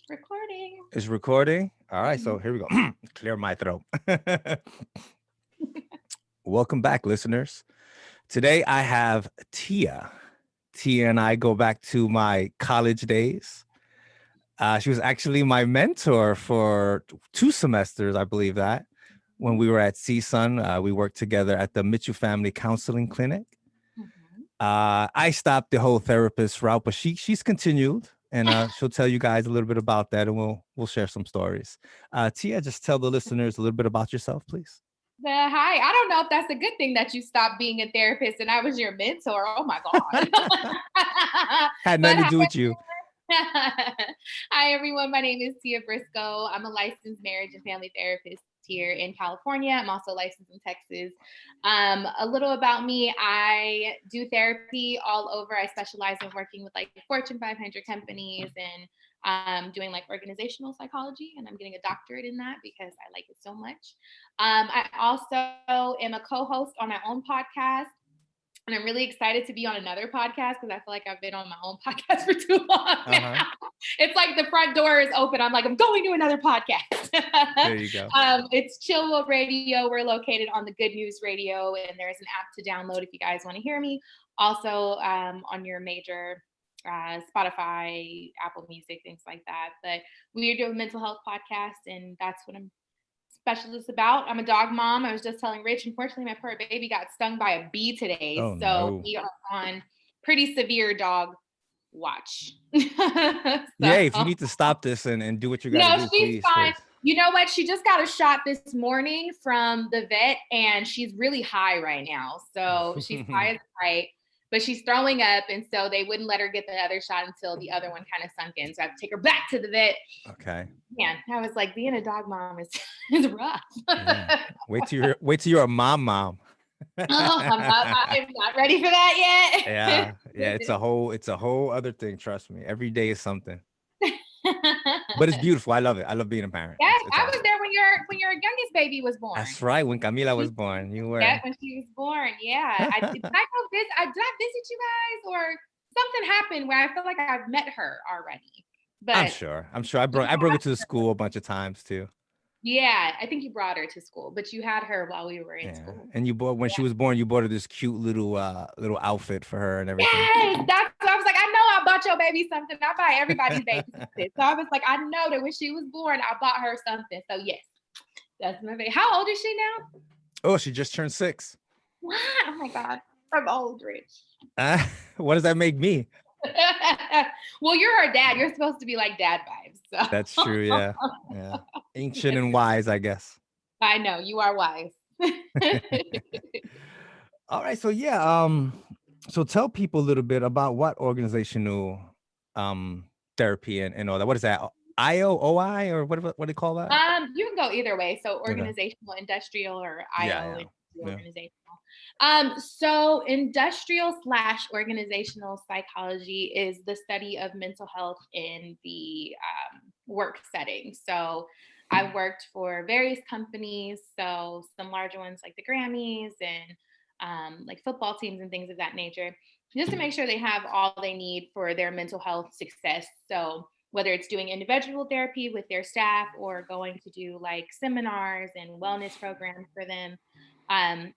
Recording. Is recording. All right, so here we go. Clear my throat. Welcome back, listeners. Today I have Tia. Tia and I go back to my college days. She was actually my mentor for 2 semesters, I believe that. When we were at CSUN, we worked together at the Mitchell Family Counseling Clinic. Mhm. I stopped the whole therapist route, but she's continued, and she'll tell you guys a little bit about that, and we'll share some stories. Tia, just tell the listeners a little bit about yourself, please. Hi. I don't know if that's a good thing that you stopped being a therapist and I was your mentor. Oh my God. Had But nothing to do with you. hi, everyone. My name is Tia Briscoe. I'm a licensed marriage and family therapist here in California. I'm also licensed in Texas. A little about me, I do therapy all over. I specialize in working with like Fortune 500 companies and doing like organizational psychology, and I'm getting a doctorate in that because I like it so much. I also am a co-host on my own podcast, and I'm really excited to be on another podcast because I feel like I've been on my own podcast for too long Uh-huh. now. It's like the front door is open. I'm like, I'm going to another podcast. There you go. It's Chillwell Radio. We're located on the Good News Radio, and there's an app to download if you guys want to hear me. Also on your major Spotify, Apple Music, things like that. But we do a mental health podcast, and that's what I'm specialist about. I'm a dog mom. I was just telling Rich, unfortunately, my poor baby got stung by a bee today. Oh So no. we are on pretty severe dog watch. Yeah, if you So, need to stop this and do what you got to no, do, she's please, fine. please. You know what? She just got a shot this morning from the vet, and she's really high right now. So she's high as a kite, but she's throwing up. And so they wouldn't let her get the other shot until the other one kind of sunk in. So I have to take her back to the vet. Okay. Man, I was like, being a dog mom is, is rough. Yeah. Wait till you're a mom. Oh, I'm not ready for that yet. Yeah. Yeah. It's a whole other thing. Trust me. Every day is something. But it's beautiful. I love it. I love being a parent. Yes, It's I was awesome. there when your youngest baby was born. That's right. When Camila was born, you Yeah, were. when she was born. Yeah, did I visit you guys or something happened where I feel like I've met her already? I'm But sure. I'm sure. I broke it to the school a bunch of times too. yeah, I think you brought her to school, but you had her while we were in Yeah. school. And you bought when she was born, you bought her this cute little outfit for her and everything. Yes, that's what I was like. I know I bought your baby something. I buy everybody's baby something. So I was like, I know that when she was born, I bought her something. So yes, that's my baby. How old is she now? Oh, she just turned 6. What? Oh my God. I'm old, Rich. Uh, what does that make me? Well, you're her dad. You're supposed to be like dad vibes. That's So true. Yeah. Yeah. Ancient yes, and wise, I guess. I know you are wise. All right. So yeah. So tell people a little bit about what organizational therapy and all that. What is that? IOOI or what do they call that? You can go either way. So Okay. organizational, industrial, or Yeah. IO, Yeah. Yeah. organizational. So industrial slash organizational psychology is the study of mental health in the work setting. So I worked for various companies, so some larger ones like the Grammys and like football teams and things of that nature, just to make sure they have all they need for their mental health success. So whether it's doing individual therapy with their staff or going to do like seminars and wellness programs for them,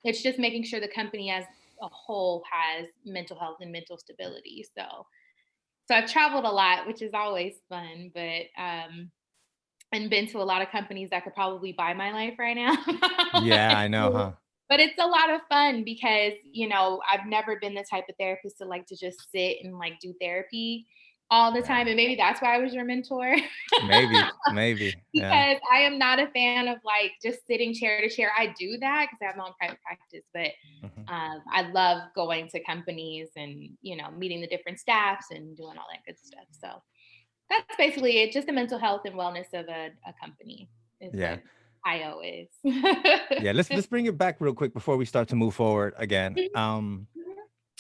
it's just making sure the company as a whole has mental health and mental stability. So I've traveled a lot, which is always fun, but and been to a lot of companies that could probably buy my life right now. Yeah. I know, huh? But it's a lot of fun because, I've never been the type of therapist to like to just sit and like do therapy all the Yeah. time. And maybe that's why I was your mentor. Maybe. Maybe. Yeah. Because I am not a fan of like just sitting chair to chair. I do that because I have my own private practice, but Mhm. I love going to companies and, meeting the different staffs and doing all that good stuff. So that's basically it. Just the mental health and wellness of a company is Yeah. what IO is. Yeah. Let's bring it back real quick before we start to move forward again. Mhm.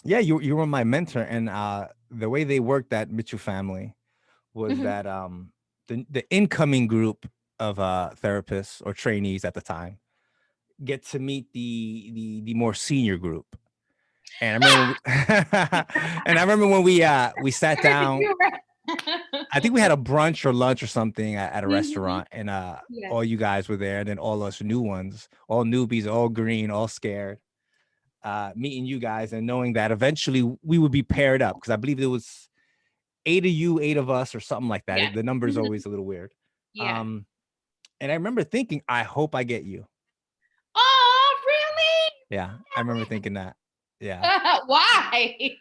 Yeah, you were my mentor, and the way they worked at Mitchell Family was Mhm. that the incoming group of therapists or trainees at the time get to meet the more senior group. And I remember when we, and I remember when we sat I heard that down. you were. I think we had a brunch or lunch or something at a Mhm. restaurant, and Yeah. all you guys were there, and then all us new ones, all newbies, all green, all scared, meeting you guys and knowing that eventually we would be paired up because I believe there was 8 of you, 8 of us, or something like that. Yeah. The number is Mhm. always a little weird. Yeah. Um, and I remember thinking, I hope I get you. Oh, really? Yeah, I remember thinking that. Yeah. Why?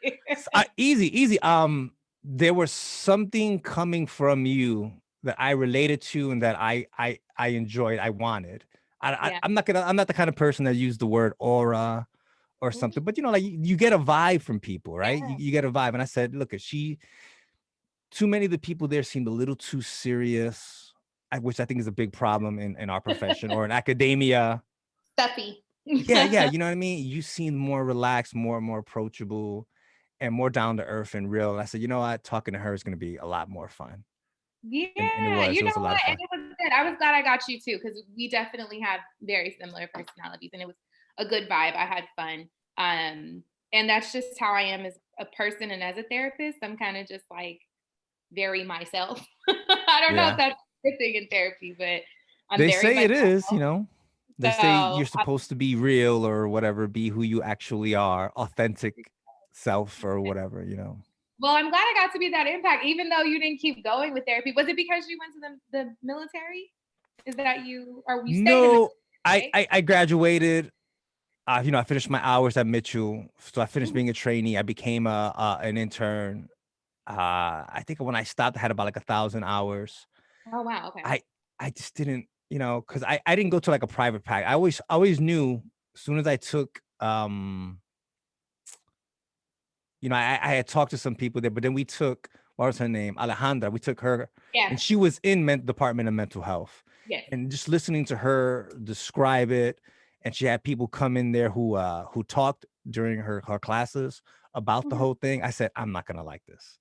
Easy, easy. There was something coming from you that I related to and that I enjoyed. I wanted. Yeah. I'm not the kind of person that used the word aura or Mhm. something, but you know, like you get a vibe from people, right? Yeah. You get a vibe. And I said, look, too many of the people there seemed a little too serious, which I think is a big problem in our profession or in academia. Stuffy. Yeah, yeah, you know what I mean? You seem more relaxed, more approachable, and more down to earth and real. And I said, you know what? Talking to her is gonna be a lot more fun. And it Yeah, was. you It know was a lot what? of And fun. it was good. I was glad I got you too, because we definitely have very similar personalities, and it was a good vibe. I had fun. And that's just how I am as a person and as a therapist. I'm kind of just like very myself. I don't know if Yeah. that's a good thing in therapy, but I'm They very say it myself. is, you know. They So say you're supposed to be real or whatever, be who you actually are, authentic self or whatever, you know. well, I'm glad I got to be that impact, even though you didn't keep going with therapy. Was it because you went to the military? Is that you, or you stayed in the No, military, right? I graduated. You know, I finished my hours at Mitchell, so I finished Mhm. being a trainee. I became a an intern. I think when I stopped, I had about like 1,000 hours. Oh wow, okay. I I just didn't, you know, because I didn't go to like a private pack. I always knew as soon as I took you know, I had talked to some people there, but then we took what was her name? Alejandra. We took her, Yeah. and she was in Department of Mental Health. Yes. And just listening to her describe it, and she had people come in there who talked during her classes about the Mhm. whole thing. I said, I'm not gonna like this.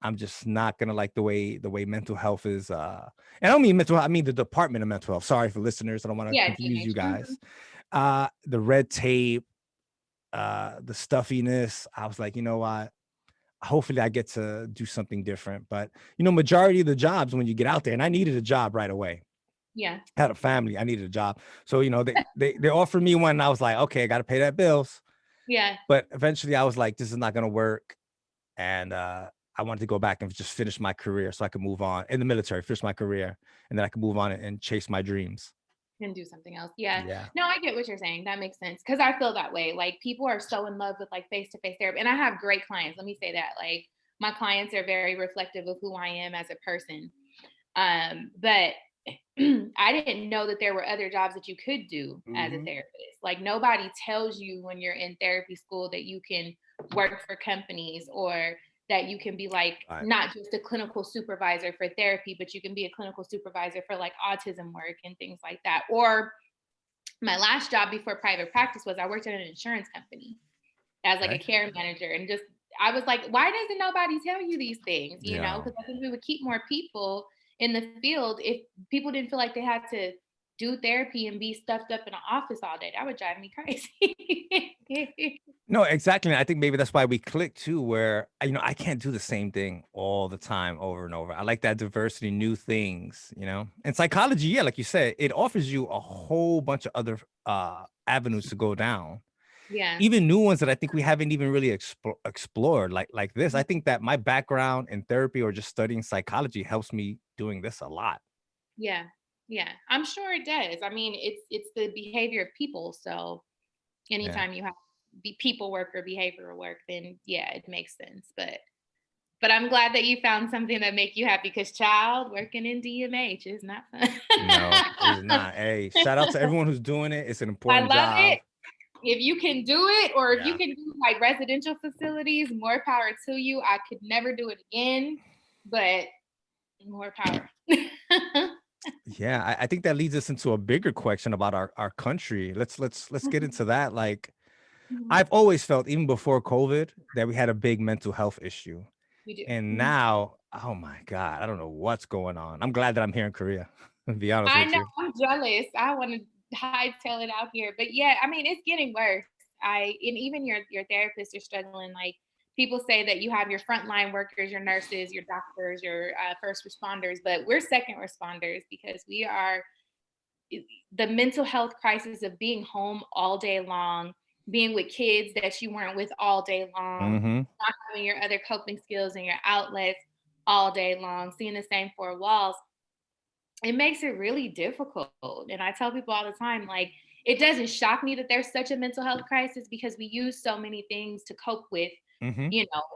I'm just not gonna like the way mental health is. And I don't mean mental health, I mean the Department of Mental Health. Sorry for listeners. I don't want to Yeah, confuse you DH. guys. The red tape, the stuffiness. I was like, you know what? Hopefully I get to do something different. But you know, majority of the jobs when you get out there, and I needed a job right away. Yeah. I had a family, I needed a job. So, you know, they offered me one, and I was like, okay, I gotta pay that bills. Yeah. But eventually I was like, this is not gonna work. And I wanted to go back and just finish my career so I could move on in the military, finish my career, and then I could move on and chase my dreams. And do something else. Yeah. Yeah. No, I get what you're saying. That makes sense. Cause I feel that way. Like people are so in love with like face to face therapy. And I have great clients. Let me say that. Like my clients are very reflective of who I am as a person. But I didn't know that there were other jobs that you could do as a Hmm. therapist. Like nobody tells you when you're in therapy school that you can work for companies, or that you can be like Right. not just a clinical supervisor for therapy, but you can be a clinical supervisor for like autism work and things like that. Or my last job before private practice was I worked at an insurance company as like a Okay. care manager, and just I was like, why doesn't nobody tell you these things? You know, Yeah. because I think we would keep more people in the field if people didn't feel like they had to do therapy and be stuffed up in an office all day. That would drive me crazy. No, exactly. And I think maybe that's why we click too, where you know, I can't do the same thing all the time over and over. I like that diversity, new things, you know. And psychology, yeah, like you said, it offers you a whole bunch of other avenues to go down. Yeah. Even new ones that I think we haven't even really explored, like this. I think that my background in therapy or just studying psychology helps me doing this a lot. Yeah. Yeah. I'm sure it does. I mean, it's the behavior of people. So Yeah. anytime you have be people work or behavioral work, then yeah, it makes sense. But I'm glad that you found something that make you happy, because child working in DMH is not fun. No, it's not. Hey, shout out to everyone who's doing it. It's an I important love job. it. If you can do it, or if you Yeah. can do like residential facilities, more power to you. I could never do it again, but more power. Yeah, I think that leads us into a bigger question about our country. Let's get into that. Like, Mhm. I've always felt, even before COVID, that we had a big mental health issue. We do. And Mhm. now, oh my God, I don't know what's going on. I'm glad that I'm here in Korea, to be honest I with know, you. I'm jealous. I want to hightail it out here, but yeah, I mean, it's getting worse. I and even your therapists are struggling. Like people say that you have your frontline workers, your nurses, your doctors, your first responders, but we're second responders because we are the mental health crisis of being home all day long, being with kids that you weren't with all day long, Mm-hmm. not having your other coping skills and your outlets all day long, seeing the same four walls. It makes it really difficult. And I tell people all the time, like, it doesn't shock me that there's such a mental health crisis because we use so many things to cope with, Mm-hmm.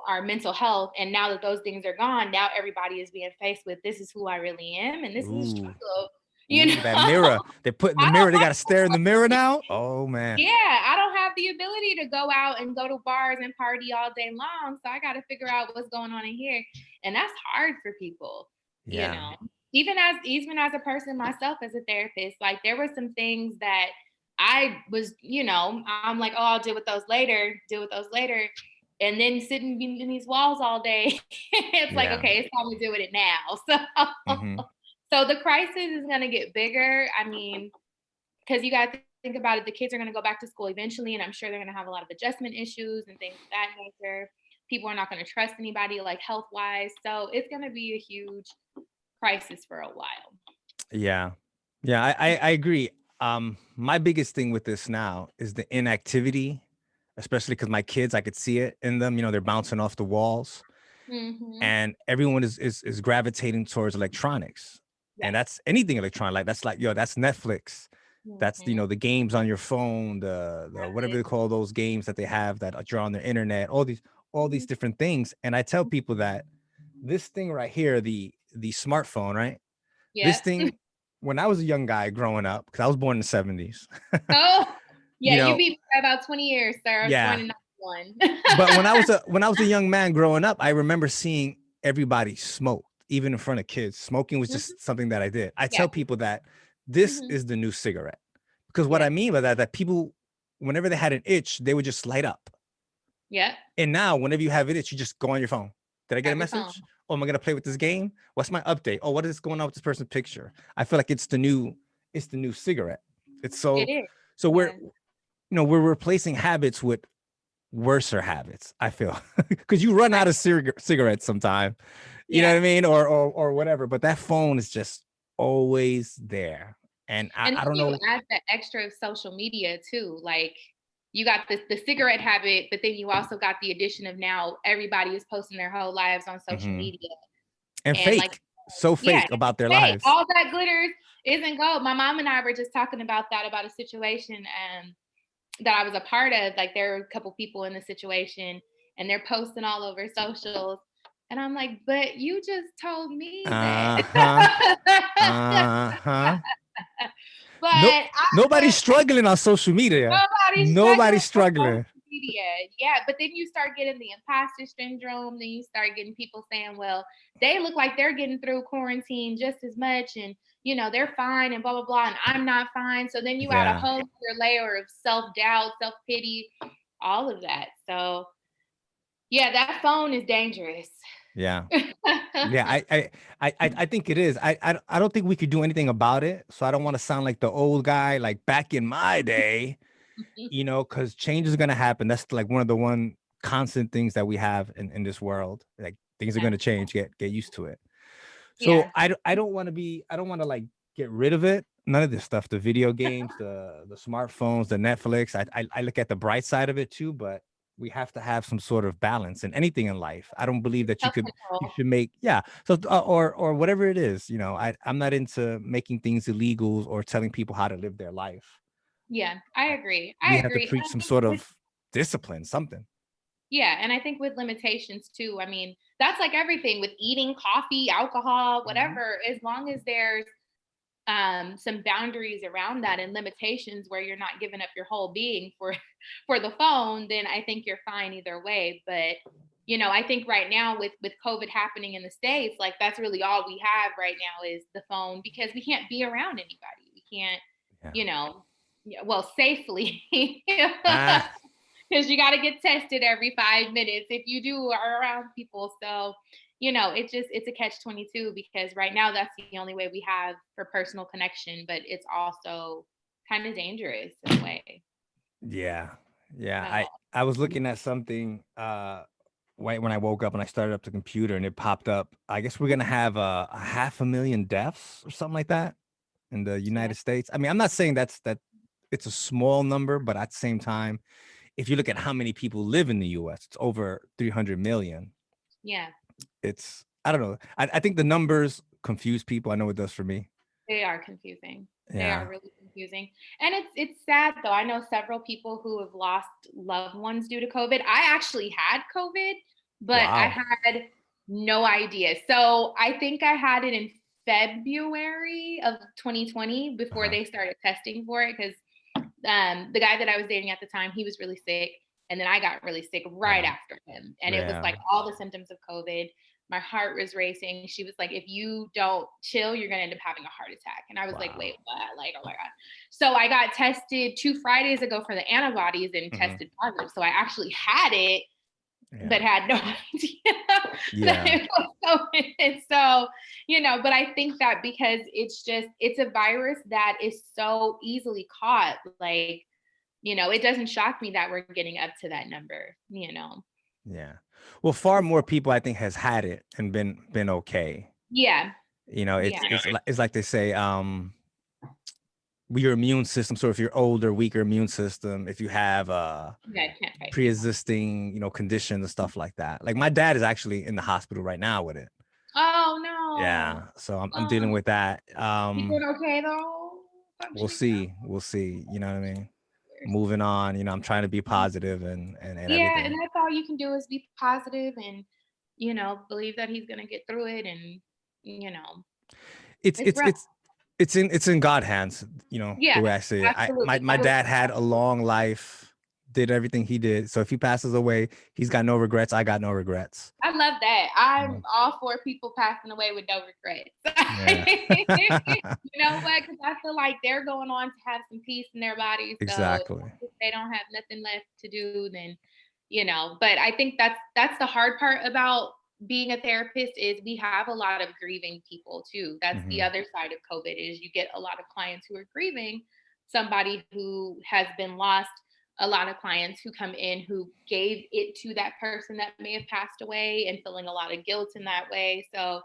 our mental health. And now that those things are gone, now everybody is being faced with this is who I really am. And this is a Ooh. struggle, Ooh, that mirror. They put in the I mirror. They don't got to stare in the mirror now. Oh man. yeah, I don't have the ability to go out and go to bars and party all day long. So I got to figure out what's going on in here. And that's hard for people, you Yeah. know. Even as a person myself as a therapist, like there were some things that I was, I'm like, oh, I'll deal with those later, deal with those later. And then sitting in these walls all day, it's like, Yeah. okay, it's time to deal with it now. Mm-hmm. So the crisis is gonna get bigger. I mean, because you got to think about it, the kids are going to go back to school eventually, and I'm sure they're going to have a lot of adjustment issues and things of that nature. People are not going to trust anybody, like health wise, so it's going to be a huge crisis for a while. Yeah. Yeah. I agree. My biggest thing with this now is the inactivity, especially because my kids, I could see it in them. They're bouncing off the walls, Mm-hmm. and everyone is gravitating towards electronics, and Yes. that's anything electronic. Like that's like that's Netflix. That's Mm-hmm. the games on your phone, the whatever they call those games that they have that are on the internet, all these different things. And I tell people that this thing right here, the smartphone, right? This Yeah. thing, when I was a young guy growing up, because I was born in the 70s, Oh, yeah. you You know, beat me by about 20 years, sir. I was born yeah. in '91. But when I was a young man growing up, I remember seeing everybody smoke, even in front of kids. Smoking was Mhm. just something that I did. I Yeah. tell people that this Hmm. is the new cigarette. Because what I Yeah. mean by that people, whenever they had an itch, they would just light up. Yeah. And now, whenever you have an itch, you just go on your phone. Did I get a Grab your phone. message? Oh, am I gonna play with this game? What's my update? Oh, what is going on with this person's picture? I feel like it's the new cigarette. It's It so is. so we're Yeah. we're replacing habits with worser habits. I feel because you run Right. out of cigarettes sometime, you know Yeah. what I mean, or whatever. But that phone is just always there, and I, And I then don't you know. add the extra of social media too. Like you got the cigarette habit, but then you also got the addition of now everybody is posting their whole lives on social Mhm. media. And And like, fake, so yeah, fake about their hey, lives. all that glitters isn't gold. My mom and I were just talking about that, about a situation that I was a part of. Like there were a couple people in the situation and they're posting all over socials. And I'm like, but you just told me Uh huh. that. Uh huh. But No, I nobody's would struggling on social media. nobody's struggling Nobody's on struggling. social media. Yeah, but then you start getting the imposter syndrome. Then you start getting people saying, well, they look like they're getting through quarantine just as much. And, they're fine and blah, blah, blah. And I'm not fine. So then you add a Yeah. whole other layer of self doubt, self pity, all of that. So, yeah, that phone is dangerous. Yeah. Yeah, I think it is. I don't think we could do anything about it. So I don't want to sound like the old guy, like back in my day, because change is gonna happen. That's like one constant things that we have in this world. Like things are Yeah. gonna change. Get used to it. So Yeah. I don't want to like get rid of it. None of this stuff, the video games, the smartphones, the Netflix. I look at the bright side of it too, but we have to have some sort of balance in anything in life. I don't believe that Self you control. should make, yeah. So or whatever it is, I'm not into making things illegal or telling people how to live their life. Yeah, I agree. I We have to agree. And preach I some think sort with of discipline, something. Yeah, and I think with limitations too. I mean, that's like everything with eating, coffee, alcohol, Mhm. whatever. As long as there's some boundaries around that and limitations where you're not giving up your whole being for for the phone, then I think you're fine either way. But I think right now with COVID happening in the States, like that's really all we have right now is the phone because we can't be around anybody. We can't, Yeah. you know, yeah, well, safely. Ah, Because you got to get tested every 5 minutes if you do are around people. So, it's a catch 22 because right now that's the only way we have for personal connection, but it's also kind of dangerous in a way. yeah. Yeah. So, I was looking at something. right when I woke up and I started up the computer and it popped up. I guess we're gonna have a 500,000 deaths or something like that in the Yeah. United States. I mean, I'm not saying that it's a small number, but at the same time, if you look at how many people live in the US, it's over 300 million. Yeah. It's, I don't know. I think the numbers confuse people. I know it does for me. They are confusing. They Yeah. are really confusing. And it's sad though. I know several people who have lost loved ones due to COVID. I actually had COVID, but I Wow. had no idea. So I think I had it in February of 2020 before Uh-huh. they started testing for it because the guy that I was dating at the time, he was really sick. And then I got really sick right Uh-huh. after him. And it was Yeah. like all the symptoms of COVID. My heart was racing. She was like, if you don't chill, you're going to end up having a heart attack. And I was like, Wow. wait, what? Like, oh my God. So I got tested 2 Fridays ago for the antibodies and Mhm. tested positive. So I actually had it, but Yeah. had no idea that Yeah. it was COVID. And so, but I think that because it's a virus that is so easily caught, like, it doesn't shock me that we're getting up to that number. Yeah. Well, far more people I think has had it and been okay. Yeah. Yeah. It's like they say, your immune system. So if you're older, weaker immune system, if you have Yeah. I can't fight anymore. pre-existing, conditions and stuff like that. Like my dad is actually in the hospital right now with it. Oh no. Yeah. So I'm dealing Oh, with that. you doing okay though? We'll Functioning now? see. We'll see. You know what I mean? Moving on, I'm trying to be positive and Yeah, and everything. that's all you can do is be positive and believe that he's gonna get through it and you know, It's it's it's rough. it's it's in God's hands, the Yeah, way I see it. My absolutely. my dad had a long life, did everything he did. So if he passes away, he's got no regrets. I got no regrets. I love that. Yeah. I'm all for people passing away with no regrets. Yeah. You know what? Because I feel like they're going on to have some peace in their bodies. So Exactly. if they don't have nothing left to do, then But I think that's the hard part about being a therapist is we have a lot of grieving people too. That's the Hmm. other side of COVID is you get a lot of clients who are grieving somebody who has been lost, a lot of clients who come in who gave it to that person that may have passed away and feeling a lot of guilt in that way. So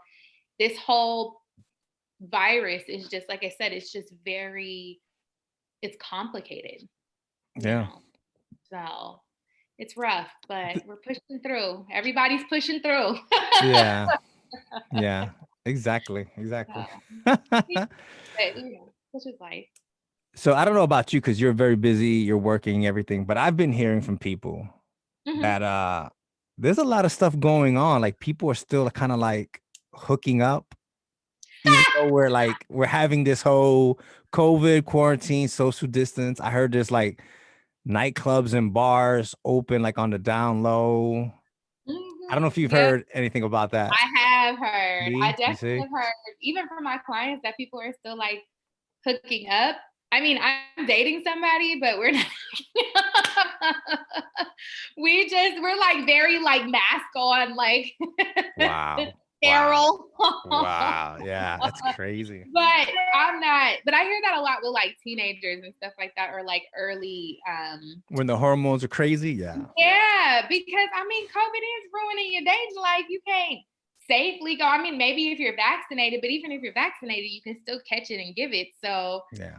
this whole virus is just like I said, it's just it's complicated, you Yeah. know. So it's rough, but we're pushing through. Everybody's pushing through. Yeah. Yeah. Exactly. Exactly. So, but it's just life. So I don't know about you because you're very busy, you're working, everything, but I've been hearing from people Hmm. that there's a lot of stuff going on. Like people are still kind of like hooking up, even though we're having this whole COVID quarantine, social distance. I heard there's like nightclubs and bars open like on the down low. I don't know if you've Yep, heard anything about that. I have heard. I See? You definitely see? have heard, even from my clients, that people are still like hooking up. I mean, I'm dating somebody, but we're not. We're like very like mask on, like Wow. Wow. sterile. Wow. Yeah, that's crazy. But I'm not, but I hear that a lot with like teenagers and stuff like that, or like early When the hormones are crazy, yeah. yeah, because I mean COVID is ruining your dating life. You can't safely go. I mean, maybe if you're vaccinated, but even if you're vaccinated, you can still catch it and give it. So Yeah.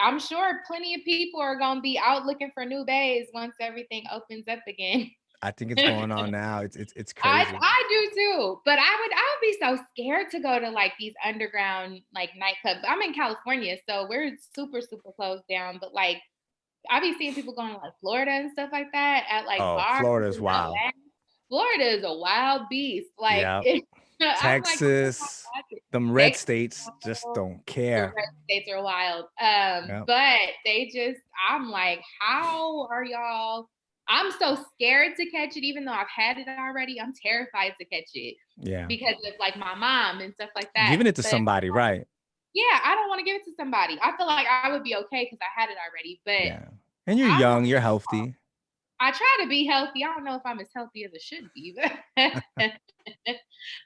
I'm sure plenty of people are gonna be out looking for new bays once everything opens up again. I think it's going on now. It's I crazy. I do too, but I would be so scared to go to like these underground like nightclubs. I'm in California, so we're super closed down. But like I be seeing people going to like Florida and stuff like that at like Oh, bars Florida's in wild. LA. Florida is a wild beast. Like Yeah. I'm like, oh my Texas, God. them red Texas, states just don't the care. red states are wild. Yeah. But I'm like, how are y'all? I'm so scared to catch it, even though I've had it already. I'm terrified to catch it Yeah. because of like my mom and stuff like that. Giving it to But somebody, right? yeah, I don't want to give it to somebody. I feel like I would be okay because I had it already. But Yeah. And you're I'm young, you're healthy. I try to be healthy. I don't know if I'm as healthy as I should be, but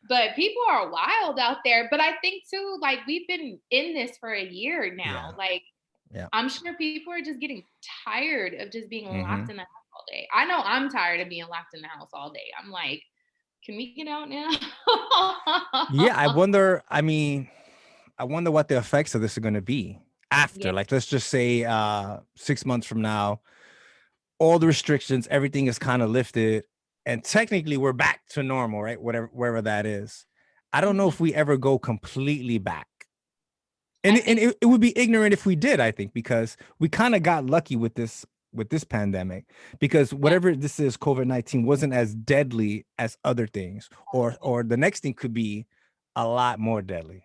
but people are wild out there. But I think too, like we've been in this for a year now. Yeah. Like Yeah. I'm sure people are just getting tired of just being Hmm. locked in the house all day. I know I'm tired of being locked in the house all day. I'm like, can we get out now? Yeah, I wonder. I mean, I wonder what the effects of this are going to be Yeah. after. Like, let's just say 6 months from now, all the restrictions, everything is kind of lifted, and technically we're back to normal, right? Whatever, wherever that is. I don't know Mhm. if we ever go completely back. And, I it, and think it, it would be ignorant if we did, I think, because we kind of got lucky with this pandemic, because yeah, whatever this is, COVID-19 wasn't as deadly as other things, or the next thing could be a lot more deadly.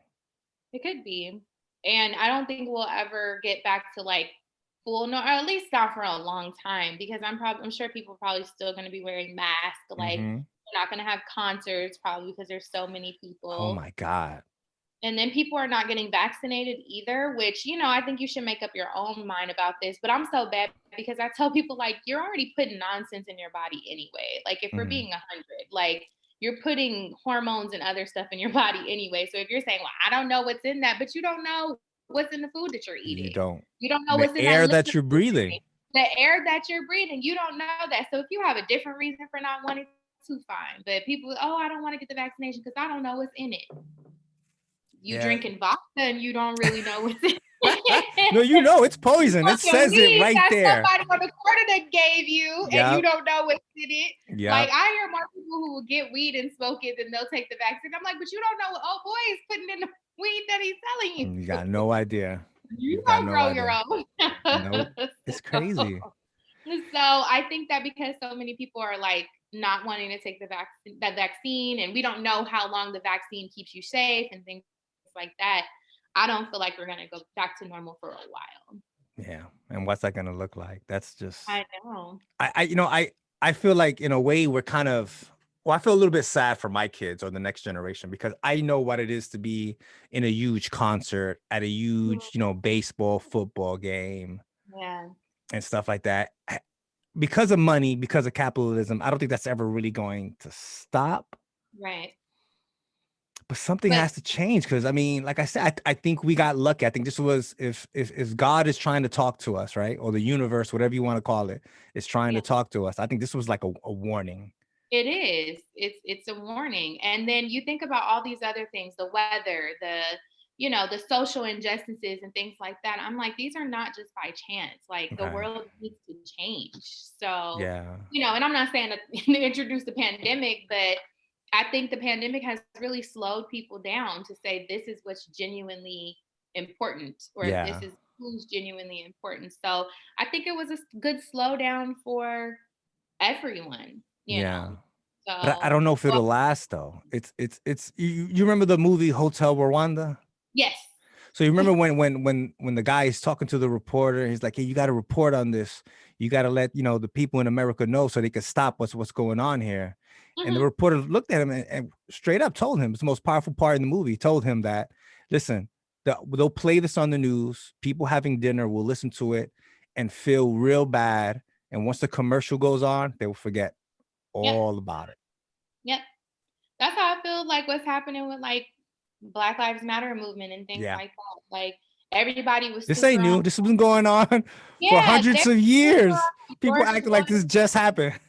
it could be. And I don't think we'll ever get back to like full no, or at least not for a long time because I'm sure people are probably still gonna be wearing masks. Like Hmm. we're not gonna have concerts probably because there's so many Oh people. my God. And then people are not getting vaccinated either, which, I think you should make up your own mind about this. But I'm so bad because I tell people, like, you're already putting nonsense in your body anyway. Like, if we're Mhm. being 100, like, you're putting hormones and other stuff in your body anyway. So if you're saying, well, I don't know what's in that, but you don't know what's in the food that you're You eating, don't. you don't know The what's in that air liquid that you're that you're breathing. drinking. The air that you're breathing, you don't know that. So if you have a different reason for not wanting to, fine. But people, oh, I don't want to get the vaccination because I don't know what's in it. You Yeah. drinking vodka and you don't really know what's in it. No, you know it's You poison. It smoking says it weed right that there. somebody on the corner that gave you and you Yep. don't know what's in it. Like Yep. I hear more people who will get weed and smoke it than they'll take the vaccine. I'm like, but you don't know what old boy is putting in the weed that he's selling you. You got no idea. You You've got don't no grow your idea. own. Nope. It's crazy. So I think that because so many people are like not wanting to take the vaccine, and we don't know how long the vaccine keeps you safe and things like that, I don't feel like we're gonna go back to normal for a while. Yeah. And what's that gonna look like? That's just I know. I feel like in a way we're kind of well, I feel a little bit sad for my kids or the next generation because I know what it is to be in a huge concert at a huge, Mhm. baseball, football game Yeah. and stuff like that. Because of money, because of capitalism, I don't think that's ever really going to stop. Right. But something But has to change because I mean, like I said, I think we got lucky. I think this was if God is trying to talk to us, right, or the universe, whatever you want to call it, is trying yeah, to talk to us. I think this was like a warning. it is. It's a warning. And then you think about all these other things, the weather, the social injustices and things like that. I'm like, these are not just by chance. Like the Okay. world needs to change. So, Yeah. and I'm not saying to introduce the pandemic, but I think the pandemic has really slowed people down to say this is what's genuinely important or this Yeah. is who's genuinely important. So I think it was a good slowdown for everyone. Yeah. But I So, don't know if well, it'll last though. It's you remember the movie Hotel Rwanda? yes. So you remember when the guy is talking to the reporter, he's like, "Hey, you got to report on this. You got to let the people in America know so they can stop what's going on here." And the Mhm. reporter looked at him and straight up told him it's the most powerful part in the movie. He told him that, listen, they'll play this on the news. People having dinner will listen to it and feel real bad. And once the commercial goes on, they will forget Yep. all about it. Yep. That's how I feel like what's happening with like Black Lives Matter movement and things Yeah, like that. Like everybody was this super ain't on. new. This has been going on for Yeah, hundreds they're of super years. on People George acting like Floyd. this just happened.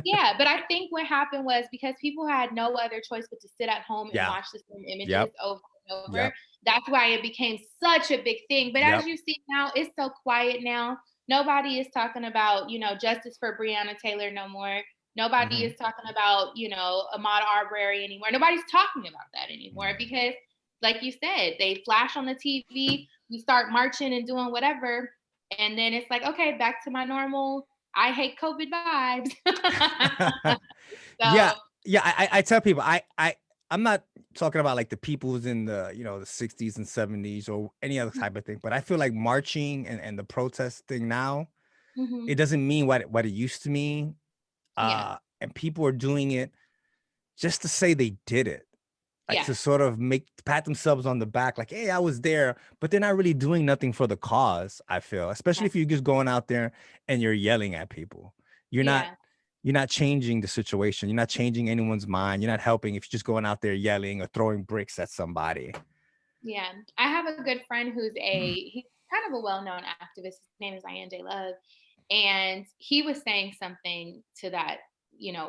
Yeah, but I think what happened was because people had no other choice but to sit at home and Yeah. watch the same images Yep. over and over. Yep. That's why it became such a big thing. But as Yep. you see now, it's so quiet now. Nobody is talking about, justice for Breonna Taylor no more. Nobody Hmm. is talking about, Ahmaud Arbery anymore. Nobody's talking about that anymore Yeah. because, like you said, they flash on the TV, we start marching and doing whatever. And then it's like, okay, back to my normal I hate COVID vibes. Yeah. So, Yeah. I tell people I'm not talking about like the people who's in the 60s and 70s or any other type of thing, but I feel like marching and the protest thing now, it mhm, doesn't mean what it used to mean. yeah, And people are doing it just to say they did it. Like yeah, to sort of pat themselves on the back, like, hey, I was there, but they're not really doing nothing for the cause, I feel, especially yeah, if you're just going out there and you're yelling at people. You're not yeah, you're not changing the situation. You're not changing anyone's mind. You're not helping if you're just going out there yelling or throwing bricks at somebody. yeah. I have a good friend he's kind of a well-known activist. His name is Ian J. Love. And he was saying something to that,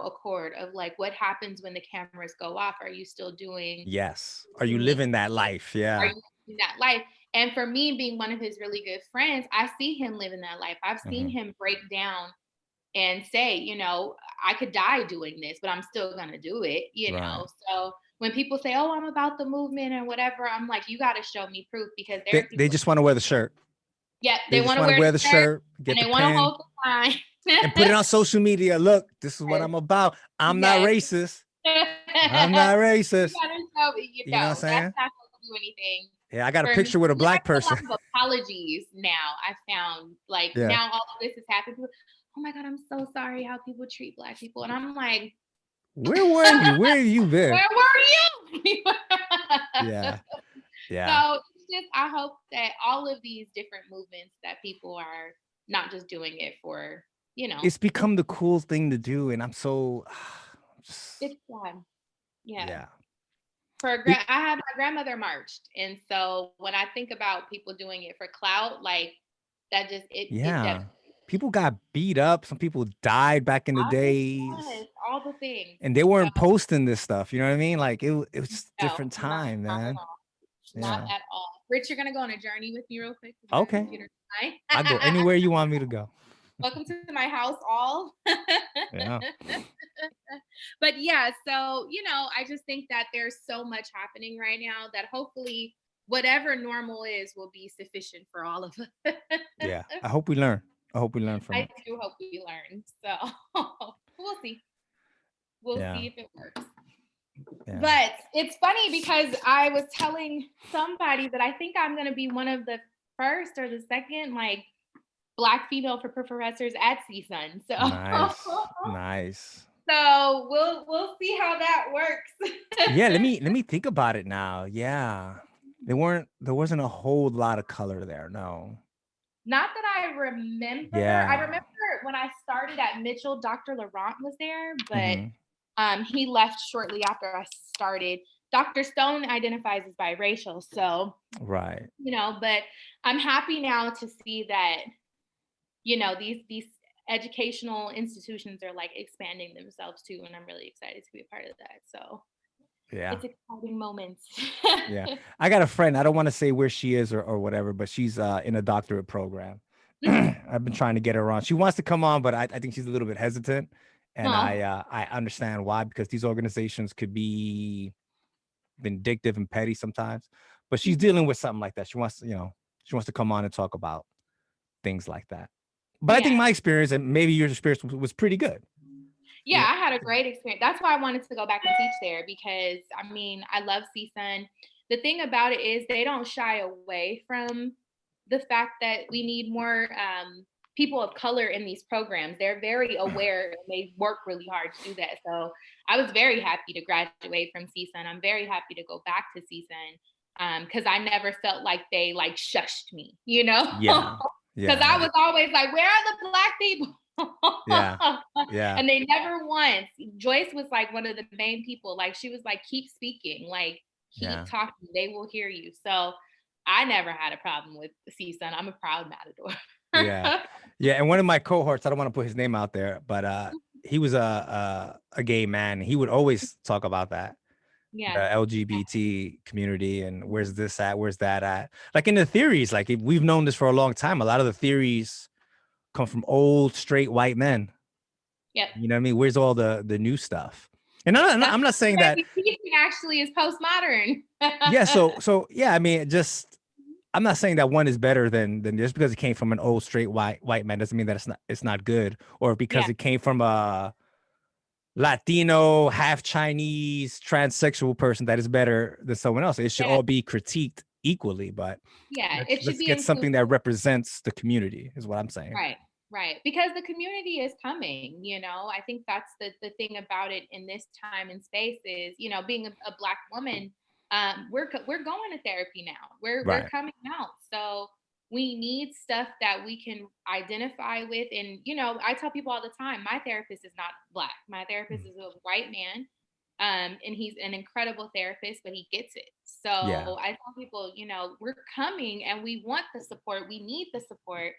accord of like, what happens when the cameras go off? Are you still doing Yes. Are what you you need? living that life? Are Yeah. you living that life? And for me, being one of his really good friends, I see him living that life. I've seen Hmm. him break down and say, I could die doing this, but I'm still gonna do it. Right. So when people say, "Oh, I'm about the movement and whatever," I'm like, you got to show me proof, because there are They people. just want to wear the shirt. Yep, They they just want to want to wear wear the the shirt shirt, and get the they want to pen, hold the sign. and put it on social media. Look, this is what I'm about. I'm not Yes. racist. You I'm not racist. gotta show me, You know what I'm that's saying? not gonna do anything Yeah, I got a for me. picture with a And there black are a lot person. of apologies now. I found, like, Yeah. now all of this has happened. People, oh my God, I'm so sorry how people treat Black people. And I'm like, Where were you? Where have you been? where were you? Yeah. Yeah. So it's just, I hope that all of these different movements, that people are not just doing it for, It's become the cool thing to do. And I'm so just, it's fun. Yeah. yeah. I had my grandmother marched, and so when I think about people doing it for clout, like, that just it Yeah. devastates People got beat up. Some people died back in the days. all the things. And they So weren't posting this stuff. You know what I mean? Like it was just a no, different not time, at man. all. Not Yeah. at all. Rich, you're gonna go on a journey with me real quick because my Okay. computer's fine. I go anywhere you want me to go. Welcome to my house, all. Yeah. But yeah, so I just think that there's so much happening right now that hopefully whatever normal is will be sufficient for all of us. Yeah. I hope we learn. I hope we learn from I it. do hope we learn. So we'll see. We'll Yeah. see if it works. Yeah. But it's funny because I was telling somebody that I think I'm going to be one of the first or the second, like, Black female for professors at CSUN. So Nice. Nice. so we'll see how that works. Yeah, let me think about it now. Yeah. There wasn't a whole lot of color there. No. Not that I remember. I Yeah. remember when I started at Mitchell, Dr. Laurent was there, but Hmm. he left shortly after I started. Dr. Stone identifies as biracial, so Right. but I'm happy now to see that these educational institutions are, like, expanding themselves too, and I'm really excited to be a part of that. So Yeah. it's exciting moments. Yeah. I got a friend. I don't want to say where she is or whatever, but she's in a doctorate program. I've been trying to get her on. She wants to come on, but I think she's a little bit hesitant. And Oh, I understand why, because these organizations could be vindictive and petty sometimes. But she's dealing with something like that. She wants to come on and talk about things like that. But I think yeah. my experience and maybe your experience was pretty good. Yeah, I had a great experience. That's why I wanted to go back and teach there, because I mean, I love CSUN. The thing about it is they don't shy away from the fact that we need more people of color in these programs. They're very aware and they work really hard to do that. So I was very happy to graduate from CSUN. I'm very happy to go back to CSUN because I never felt like they, like, shushed me, Yeah. because Yeah. I Yeah. was always like, where are the Black people? Yeah. Yeah. And they never once. Joyce was like one of the main people. Like, she was like, keep speaking, like, keep Yeah. talking. They will hear you. So I never had a problem with CSUN. I'm a proud Yeah. matador. Yeah. And one of my cohorts, I don't want to put his name out there, but he was a gay man. He would always talk about that. The Yeah. LGBT community and where's this at? Where's that at? Like in the theories, like we've known this for a long time. A lot of the theories come from old straight white men. Yep. You know what I mean? Where's all the new stuff? And That's I'm not saying that. teaching actually is postmodern. Yeah. So yeah. I mean, just I'm not saying that one is better than just because it came from an old straight white man doesn't mean that it's not good, or because Yeah. it came from a Latino, half Chinese, transsexual person that is better than someone else. It should Yeah. all be critiqued equally, but Yeah. let's It should let's be get something that inclusive. represents the community, is what I'm saying. Right. Right. Because the community is coming, I think that's the thing about it in this time and space is, being a Black woman, we're going to therapy now. We're Right. coming out. So we need stuff that we can identify with. And, I tell people all the time, my therapist is not Black. My therapist is a white man. And he's an incredible therapist, but he gets it. So Yeah. I tell people, we're coming and we want the support. We need the support.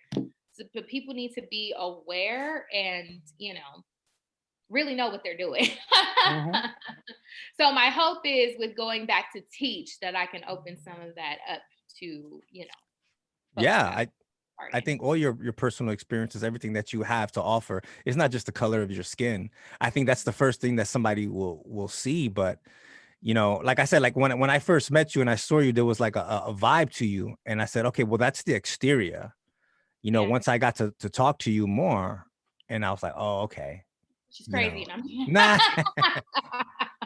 but people need to be aware and, really know what they're doing. Mhm. So my hope is with going back to teach that I can open some of that up to, folks Yeah, that are I starting. think all your personal experiences, everything that you have to offer, is not just the color of your skin. I think that's the first thing that somebody will see. But like I said, like when I first met you and I saw you, there was like a vibe to you, and I said, okay, well, that's the exterior. Yeah. Once I got to talk to you more, and I was like, oh, okay, She's you crazy. know, And I'm nah.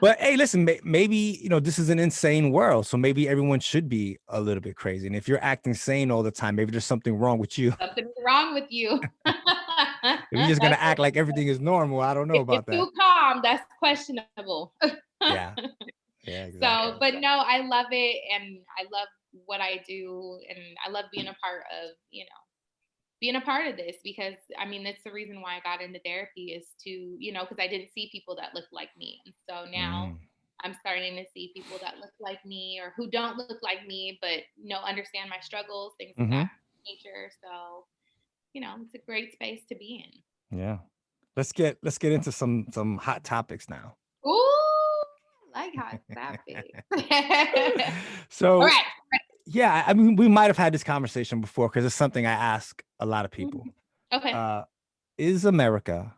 But hey, listen, maybe this is an insane world, so maybe everyone should be a little bit crazy. And if you're acting sane all the time, maybe there's something wrong with you. something's wrong with you. If you're just gonna That's act like everything is normal, I don't know if you're about that. too calm, that's questionable. Yeah, yeah, So, exactly. but no, I love it and I love what I do and I love being a part of, being a part of this because I mean that's the reason why I got into therapy is to, because I didn't see people that looked like me. And so now Mm. I'm starting to see people that look like me or who don't look like me, but understand my struggles, things of Hmm. that nature. So, it's a great space to be in. Yeah. Let's get into some hot topics now. Ooh, like hot topics. All So right. yeah, I mean, we might have had this conversation before because it's something I ask a lot of people. Mhm. Okay. Uh, is America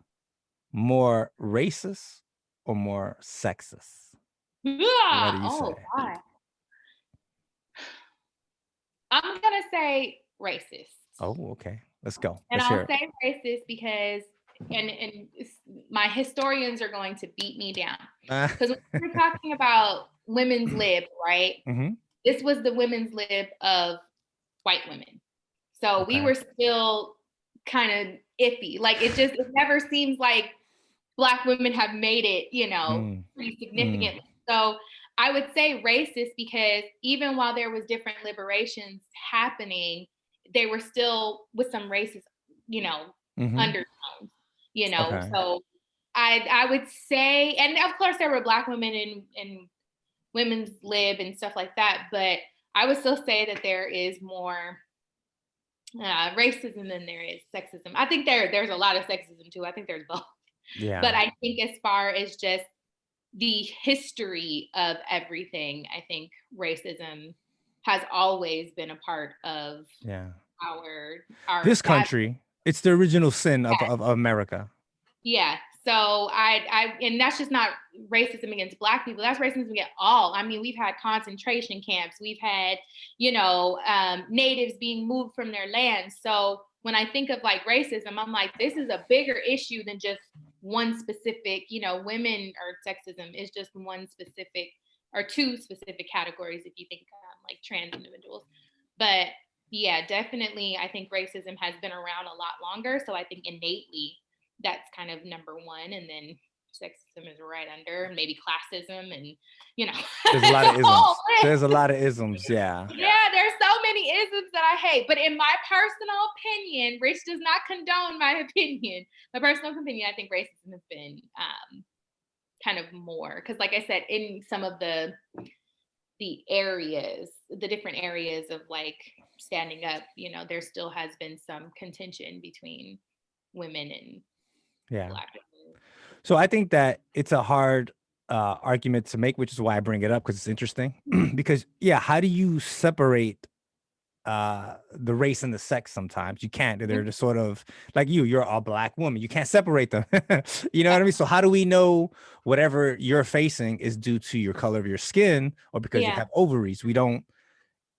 more racist or more sexist? What Yeah. do you Oh, say? God. I'm gonna say racist. Oh, okay. Let's go. And Let's hear I'll it. say racist because my historians are going to beat me down. Because when we're talking about women's lib, right? Mhm. This was the women's lib of white women. So we Okay. were still kind of iffy. Like it never seems like Black women have made it, Mm. pretty Mm. significantly. So I would say racist because even while there was different liberations happening, they were still with some racist, you know, Mhm. undertones, Okay. So I would say, and of course there were Black women in women's lib and stuff like that, but I would still say that there is more racism than there is sexism. I think there's a lot of sexism too. I think there's both. But Yeah. I think as far as just the history of everything, I think racism has always been a part of Yeah. our This that country, it's the original sin of America. yeah. So and that's just not racism against Black people. That's racism against all. I mean, we've had concentration camps. We've had, natives being moved from their land. So when I think of like racism, I'm like, this is a bigger issue than just one specific, women or sexism is just one specific or two specific categories if you think like trans individuals. But yeah, definitely, I think racism has been around a lot longer. So I think innately that's kind of number one. And then sexism is right under, maybe classism, and There's a it's lot of a whole isms. list. There's a lot of isms. Yeah. Yeah, there's so many isms that I hate. But in my personal opinion, Rich does not condone my opinion. My personal opinion, I think racism has been kind of more because, like I said, in some of the different areas of like standing up, there still has been some contention between women and Yeah. Black women. So I think that it's a hard argument to make, which is why I bring it up because it's interesting. Because yeah, how do you separate the race and the sex? Sometimes you can't. They're just sort of like you're a Black woman, you can't separate them. You know what I mean? So how do we know whatever you're facing is due to your color of your skin or because you Yeah. have ovaries? We don't.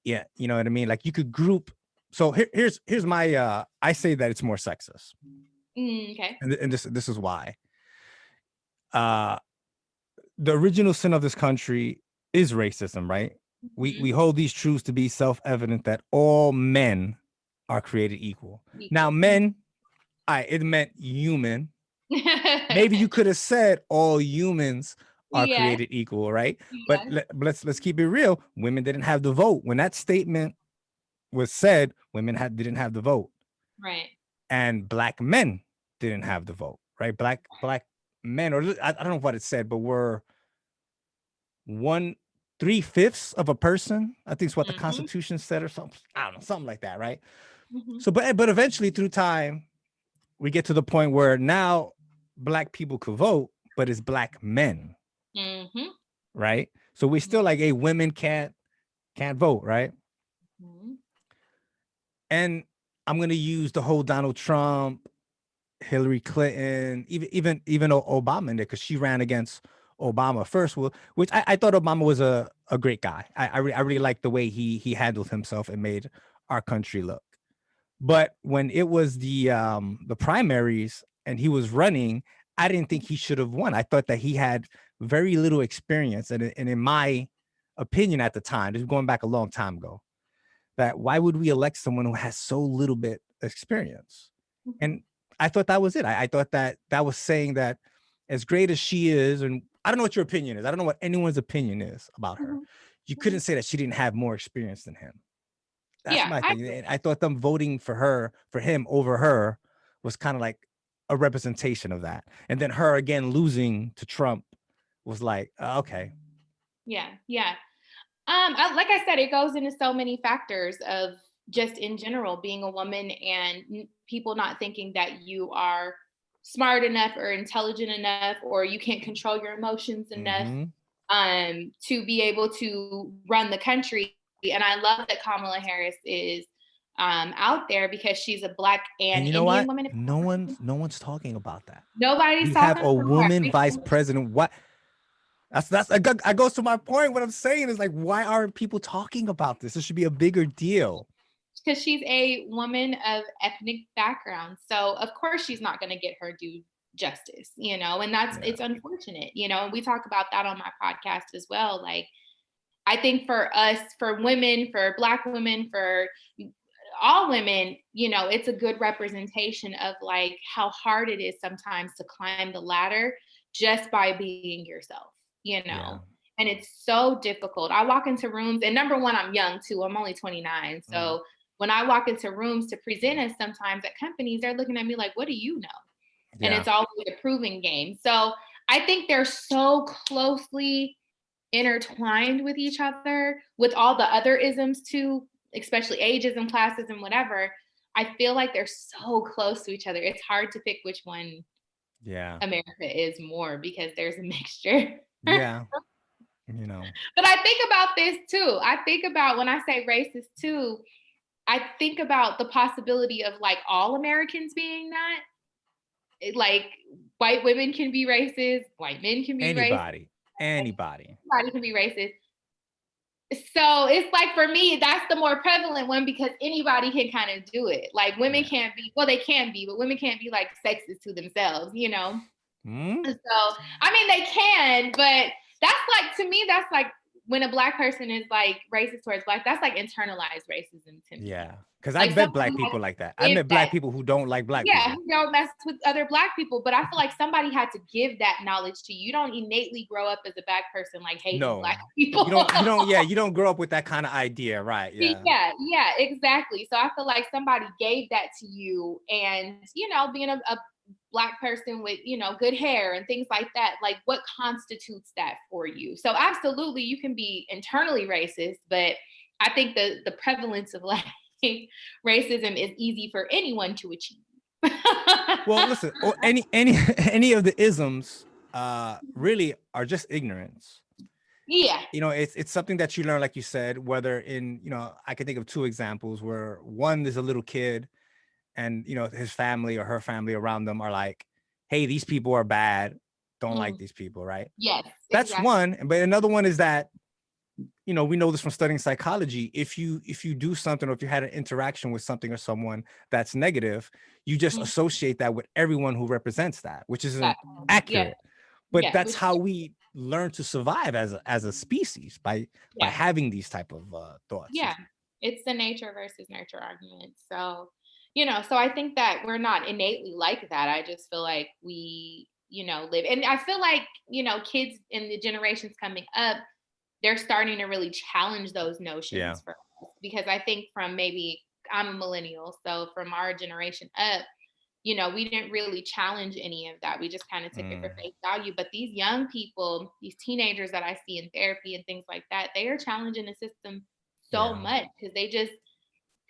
Yeah, you know what I mean? Like you could group. So here's my I say that it's more sexist. Okay. And this is why. uh the original sin of this country is racism, right? We Mhm. hold these truths to be self-evident that all men are created equal. Now, Equal. men, it meant human. Maybe you could have said all humans are Yes. created equal, right? But Yes. let's keep it real. Women didn't have the vote when that statement was said. Women didn't have the vote, Right. and Black men didn't have the vote, right? Black men, or I don't know what it said, but we're one 3/5 of a person. I think it's what the Mhm. Constitution said, or something. I don't know, something like that, right? Mhm. But eventually through time, we get to the point where now Black people could vote, but it's Black men, Mhm. right? So we still like, hey, women can't vote, right? Mhm. And I'm gonna use the whole Donald Trump, Hillary Clinton, even Obama in there, because she ran against Obama first, which I thought Obama was a great guy. I really liked the way he handled himself and made our country look. But when it was the primaries and he was running, I didn't think he should have won. I thought that he had very little experience, and in my opinion at the time, this is going back a long time ago, that why would we elect someone who has so little bit experience? Mhm. And I thought that was it. I thought that that was saying that as great as she is, and I don't know what your opinion is. I don't know what anyone's opinion is about her. Mhm. You couldn't Mhm. say that she didn't have more experience than him. That's Yeah, my I thing. agree. And I thought them voting for him over her was kind of like a representation of that. And then her again losing to Trump was like, okay. Yeah, yeah. Like I said, it goes into so many factors of just in general being a woman and people not thinking that you are smart enough or intelligent enough or you can't control your emotions enough Mm-hmm. to be able to run the country. And I love that Kamala Harris is out there because she's a Black And and you know Indian what? woman. No one's talking about that. Nobody's We have talking a about her woman vice president. What? I goes to my point. What I'm saying is like, why aren't people talking about this? This should be a bigger deal. because she's a woman of ethnic background. So of course she's not going to get her due justice, and Yeah. it's unfortunate, and we talk about that on my podcast as well. Like, I think for us, for women, for Black women, for all women, it's a good representation of like how hard it is sometimes to climb the ladder just by being yourself, you Yeah. know. And it's so difficult. I walk into rooms, and number one, I'm young too. I'm only 29. Mm. So when I walk into rooms to present us sometimes at companies, they're looking at me like, what do you know? And Yeah. it's always a proving game. So I think they're so closely intertwined with each other with all the other isms too, especially ageism, classism, whatever. I feel like they're so close to each other. It's hard to pick which one Yeah. America is more because there's a mixture. Yeah. You know. But I think about this too. I think about when I say racist too, I think about the possibility of like all Americans being that. Like white women can be racist, white men can be racist, Anybody. Anybody. anybody can be racist. So it's like for me, that's the more prevalent one because anybody can kind of do it. Like women Yeah. can't be, well, they can be, but women can't be like sexist to themselves. Hmm? So I mean they can, but that's like to me, that's like when a Black person is like racist towards Black, that's like internalized racism to me. Yeah. Because I've Like met somebody Black has people to like that. I give met that. Black people who don't like Black Yeah, people. who don't mess with other Black people. But I feel like somebody had to give that knowledge to you. You don't innately grow up as a Black person like hating No. Black people. You don't grow up with that kind of idea, right? Yeah. Yeah, exactly. So I feel like somebody gave that to you, and being a Black person with good hair and things like that, like what constitutes that for you? So absolutely, you can be internally racist, but I think the prevalence of like racism is easy for anyone to achieve. Well, listen, any of the isms really are just ignorance. Yeah. It's something that you learn, like you said, whether in, I can think of two examples where one is a little kid and, his family or her family around them are like, hey, these people are bad. Don't like Mm, these people, right? yes, That's exactly. one. But another one is that, we know this from studying psychology. If you do something or if you had an interaction with something or someone that's negative, you just Mm, associate that with everyone who represents that, which isn't that, yeah, accurate. But yeah, that's which how we learn to survive as a species, by yeah. having these type of thoughts. Yeah, it's the nature versus nurture argument. So, so I think that we're not innately like that. I just feel like we, live. And I feel like, kids in the generations coming up, they're starting to really challenge those Yeah. notions for us. Because I think from maybe I'm a millennial. So from our generation up, we didn't really challenge any of that. We just kind of took it for Mm, face value. But these young people, these teenagers that I see in therapy and things like that, they are challenging the system so yeah. much because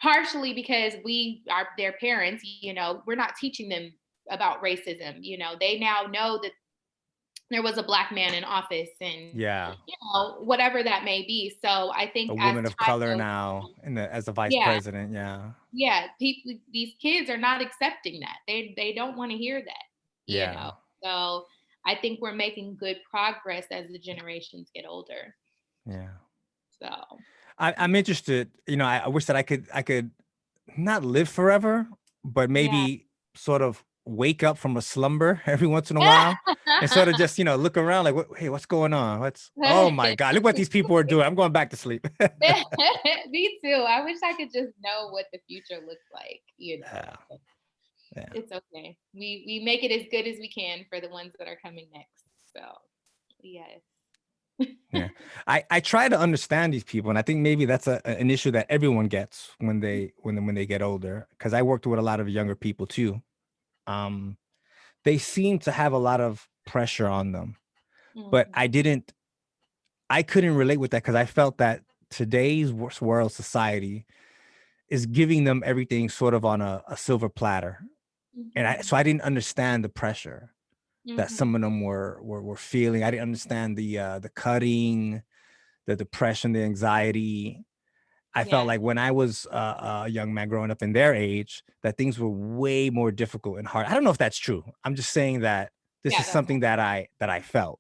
partially because we are their parents, we're not teaching them about racism. They now know that there was a Black man in office and, Yeah. whatever that may be. So I think A as woman of time color goes now on, as the vice yeah, president. Yeah. yeah, people, these kids are not accepting that. They don't want to hear that, you know. Yeah. So I think we're making good progress as the generations get older. Yeah. So I'm interested, I wish that I could not live forever, but yeah. maybe sort of wake up from a slumber every once in a while and sort of just, look around like, hey, what's going on? Oh my God, look what these people are doing. I'm going back to sleep. Me too. I wish I could just know what the future looks like. Yeah. Yeah. It's okay. We make it as good as we can for the ones that are coming next. So yes. Yeah. I try to understand these people, and I think maybe that's an issue that everyone gets when they get older. Because I worked with a lot of younger people too. Um, they seem to have a lot of pressure on them, but Mhm. I couldn't relate with that because I felt that today's world society is giving them everything sort of on a silver platter, and Mhm. so I didn't understand the pressure that some Mhm. of them were feeling. I didn't understand the cutting, the depression, the anxiety. I felt Yeah. like when I was a young man growing up in their age, that things were way more difficult and hard. I don't know if that's true. I'm just saying that this Yeah, is that's something that I felt,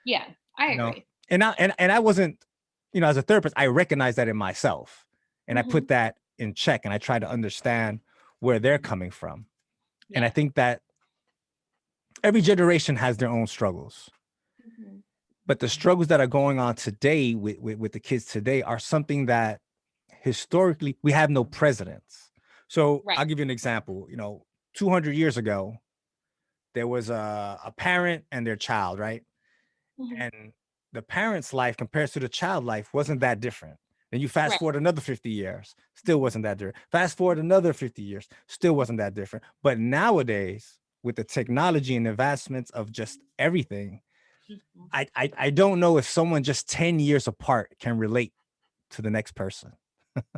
yeah, I you know, agree. and I wasn't, as a therapist, I recognize that in myself, and I put Mhm. that in check, and I try to understand where they're coming from, and I Yeah. think that every generation has their own struggles. Mhm. But the struggles that are going on today with the kids today are something that historically we have no precedents. So Right. I'll give you an example. 200 years ago, there was a parent and their child, right? Mhm. And the parent's life compared to the child life wasn't that different. Then you fast Right. forward another 50 years, still Mhm. wasn't that different. Fast forward another 50 years, still wasn't that different. But nowadays, with the technology and advancements of just everything, Mhm. I don't know if someone just 10 years apart can relate to the next person.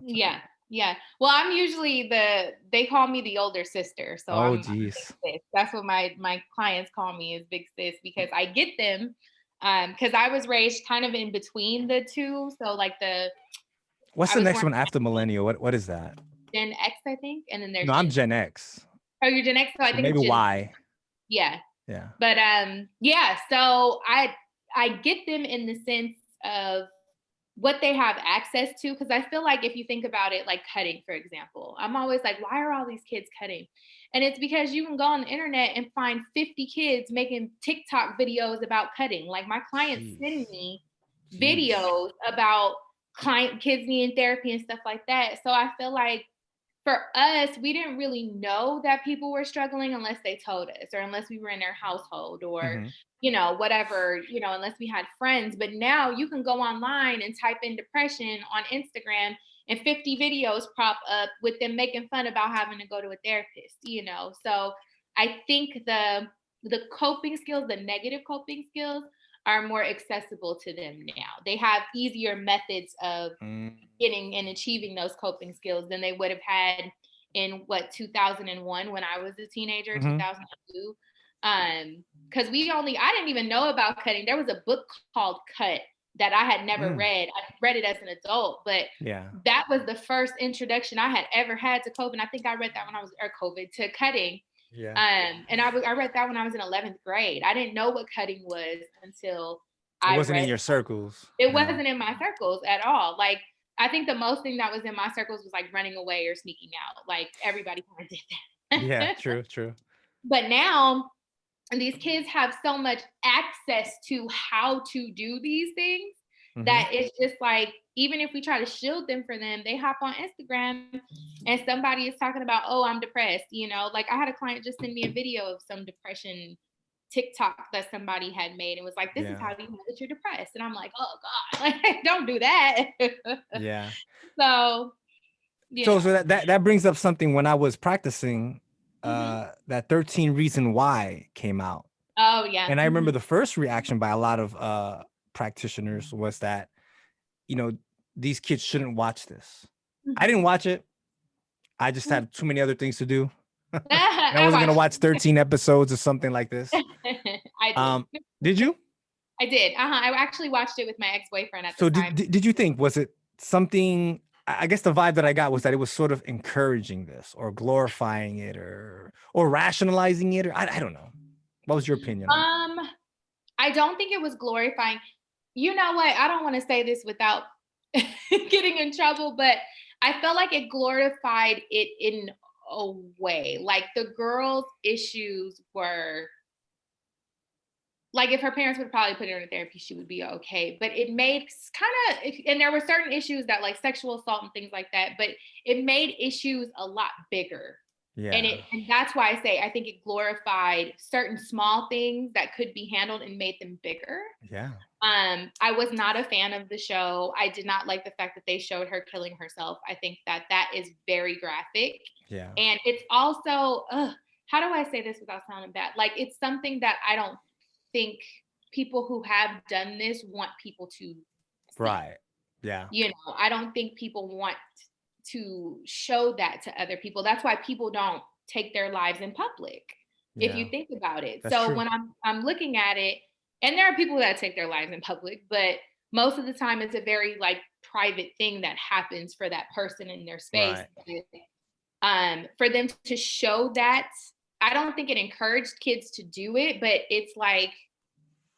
Yeah. Yeah. Well, I'm usually they call me the older sister. So Oh, I'm big geez. sis. That's what my clients call me is big sis because I get them. Because I was raised kind of in between the two. So like What's I the was next born one after millennial? What is that? Gen X, I think, and then there's No, I'm Gen Z. Gen X. Oh, you're Gen X, so I So think maybe it's Gen Z. Y. Yeah. Yeah. But yeah, so I get them in the sense of what they have access to because I feel like if you think about it like cutting for example, I'm always like why are all these kids cutting? And it's because you can go on the internet and find 50 kids making TikTok videos about cutting. Like my clients send Jeez. me Jeez. videos about client kids needing therapy and stuff like that. So I feel like for us, we didn't really know that people were struggling unless they told us or unless we were in their household or, Hmm. whatever, unless we had friends. But now you can go online and type in depression on Instagram and 50 videos prop up with them making fun about having to go to a therapist. So I think the coping skills, the negative coping skills are more accessible to them now. They have easier methods of Mm. getting and achieving those coping skills than they would have had in 2001 when I was a teenager, Hmm. 2002. Because I didn't even know about cutting. There was a book called Cut that I had never Mm. read. I read it as an adult, but Yeah. that was the first introduction I had ever had to coping. I think I read that when I was or COVID to cutting. Yeah. And I read that when I was in 11th grade. I didn't know what cutting was until It I wasn't in read your circles. it Yeah. wasn't in my circles at all. Like, I think the most thing that was in my circles was like running away or sneaking out. Like, everybody kind of did Yeah. that. True. True. But now, these kids have so much access to how to do these things Hmm. that it's just like, even if we try to shield them for them, they hop on Instagram and somebody is talking about, oh, I'm depressed. Like, I had a client just send me a video of some depression TikTok that somebody had made and was like, this is Yeah. how you know that you're depressed. And I'm like, oh God, like, don't do that. Yeah. So, So that brings up something when I was practicing, hmm that 13 Reason Why came out. oh yeah. And I remember the first reaction by a lot of practitioners was that, you know, these kids shouldn't watch this. I didn't hmm watch it. I just had too many other things to do. And I I wasn't gonna watched watch 13 episodes or something like this. I did. Did you? I did. I actually watched it with my ex-boyfriend at the So time. did you think, was it something? I guess the vibe that I got was that it was sort of encouraging this or glorifying it or rationalizing it, or I don't know. What was your opinion on it? Um, I don't think it was glorifying. You know what? I don't want to say this without getting in trouble, but I felt like it glorified it in a way. Like the girl's issues were like if her parents would probably put her in therapy, she would be okay. But it made kind of, and there were certain issues that like sexual assault and things like that, but it made issues a lot bigger. And Yeah. and that's why I say I think it glorified certain small things that could be handled and made them bigger. Yeah. I was not a fan of the show. I did not like the fact that they showed her killing herself. I think that that is very graphic. Yeah. And it's also, how do I say this without sounding bad? Like it's something that I don't think people who have done this want people to see. Right. Yeah. You know, I don't think people want to show that to other people. That's why people don't take their lives in public, if Yeah. you think about it. That's So true. when I'm looking at it, and there are people that take their lives in public, but most of the time it's a very like private thing that happens for that person in their space. Right. For them to show that, I don't think it encouraged kids to do it, but it's like,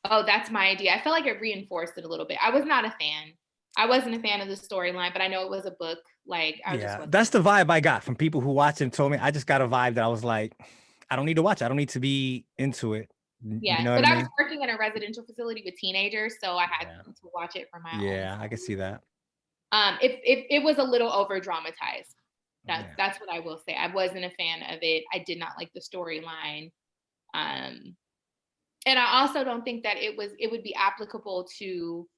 oh, that's my idea. I felt like it reinforced it a little bit. I was not a fan. I wasn't a fan of the storyline, but I know it was a book. Like I just Yeah. wasn't. That's the vibe I got from people who watched it and told me. I just got a vibe that I was like, I don't need to watch it. I don't need to be into it. You Yeah, know what but I I was mean? working in a residential facility with teenagers, so I had Yeah. to watch it for my own. Yeah. I can see that. It was a little over dramatized. Yeah. That's what I will say. I wasn't a fan of it. I did not like the storyline. Um, and I also don't think that it would be applicable to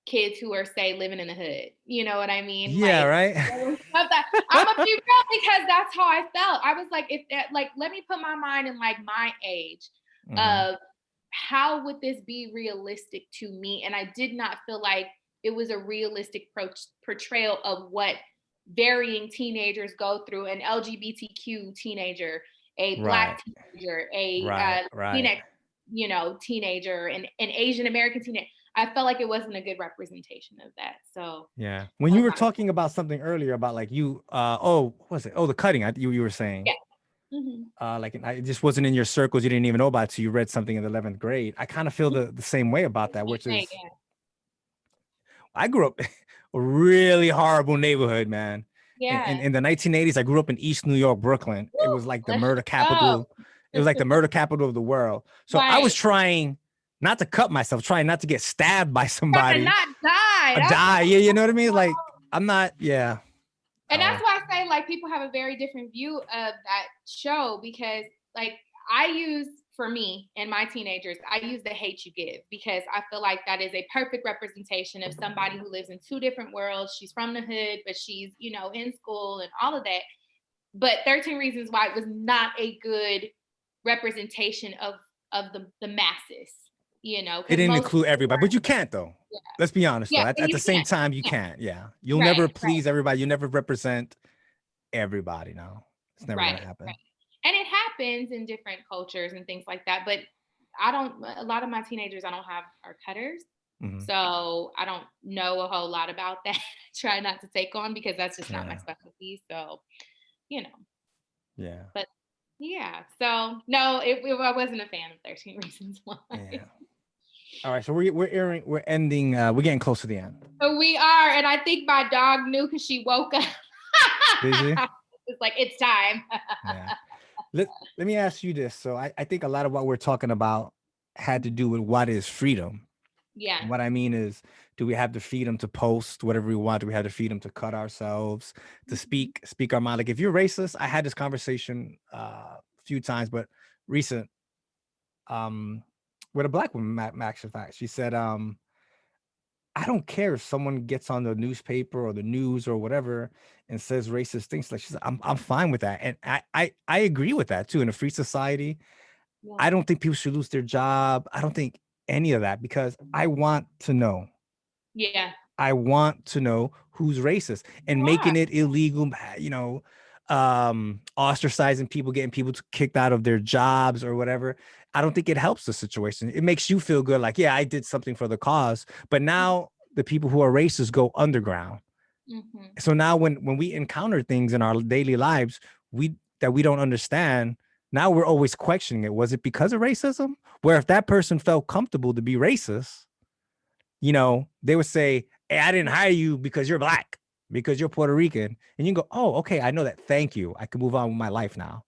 kids who are say living in the hood. You know what I mean? Yeah. Like Right. I'm gonna be real because that's how I felt. I was like, if that, like, let me put my mind in like my age Hmm. of how would this be realistic to me? And I did not feel like it was a realistic portrayal of what varying teenagers go through, an LGBTQ teenager, a Right. black teenager, a Right. Right. Latinx, teenager, and an Asian American teenager. I felt like it wasn't a good representation of that. So Yeah. When I you was were not a talking about something earlier about like you, what was it? Oh, the cutting. You were saying, fan. Yeah. Mhm. like it just wasn't in your circles. You didn't even know about it till you read something in the 11th grade. I kind of feel the same way about that, which Hey, is yeah. I grew up a really horrible neighborhood, man. Yeah. In the 1980s, I grew up in East New York, Brooklyn. It Woo, was like the let's murder go. capital. It was like the murder capital of the world. So I was Right. trying not to cut myself, trying not to get stabbed by Trying to somebody not die. or That's die. Yeah, you know what I mean? Like I'm not, yeah. and Oh, that's why I say like people have a very different view of that show because like I use for me and my teenagers, I use the hate you give because I feel like that is a perfect representation of somebody who lives in two different worlds. She's from the hood, but she's, in school and all of that. But 13 Reasons Why was not a good representation of the masses, it because didn't most include people everybody, but you can't though. were, Let's be honest yeah, though. yeah, At the you same can't, time, you yeah, can't. Yeah, you'll never right, right, please everybody. You never represent everybody. No, it's never gonna right, right. happen. And it happens in different cultures and things like that. But I don't. A lot of my teenagers I don't have are cutters, Hmm. so I don't know a whole lot about that. Try not to take on because that's just not my Yeah, specialty. So you know, yeah, but yeah. So no, I wasn't a fan of 13 Reasons Why. yeah. All right, so we're ending. We're getting close to the end. But we are, and I think my dog knew because she woke up. Did you? It's like it's time. Yeah. Let me ask you this. So I think a lot of what we're talking about had to do with what is freedom. Yeah. And what I mean is, do we have the freedom to post whatever we want? Do we have the freedom to cut ourselves, to Mhm. speak our mind? Like if you're racist, I had this conversation a few times, but recent um with a black woman, Max, in fact. She said, I don't care if someone gets on the newspaper or the news or whatever and says racist things. Like she said, I'm fine with that. And I agree with that too. In a free society, Yeah. I don't think people should lose their job. I don't think any of that because I want to know. Yeah. I want to know who's racist and You are. making it illegal, ostracizing people, getting people kicked out of their jobs or whatever, I don't think it helps the situation. It makes you feel good, like, yeah, I did something for the cause. But now the people who are racist go underground. Mm-hmm. So now when we encounter things in our daily lives that we don't understand, now we're always questioning it. Was it because of racism? Where if that person felt comfortable to be racist, you know, they would say, hey, I didn't hire you because you're black, because you're Puerto Rican. And you can go, oh, okay, I know that. Thank you. I can move on with my life now.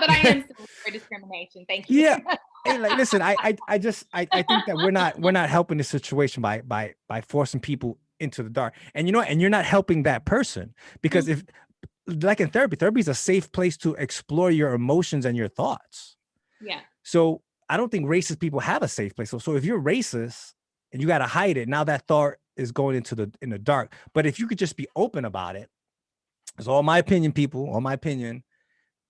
But I am still for discrimination. Thank you. Yeah. Hey, like, listen, I think that we're not helping the situation by forcing people into the dark. And you know, and you're not helping that person, because if, like in therapy is a safe place to explore your emotions and your thoughts. Yeah. So I don't think racist people have a safe place. So if you're racist and you got to hide it, now that thought is going in the dark. But if you could just be open about it, it's all my opinion, people, all my opinion.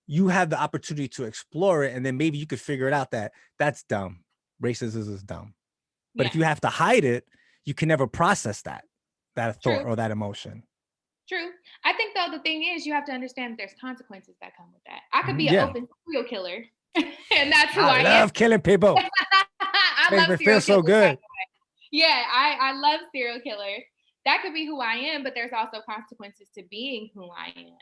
You have the opportunity to explore it, and then maybe you could figure it out that that's dumb. Racism is dumb. But if you have to hide it, you can never process that thought or that emotion. True. I think though the thing is you have to understand that there's consequences that come with that. I could be an open serial killer, and that's who I am. I love killing people. I love serial feels so good. Yeah, I love serial killers. That could be who I am, but there's also consequences to being who I am.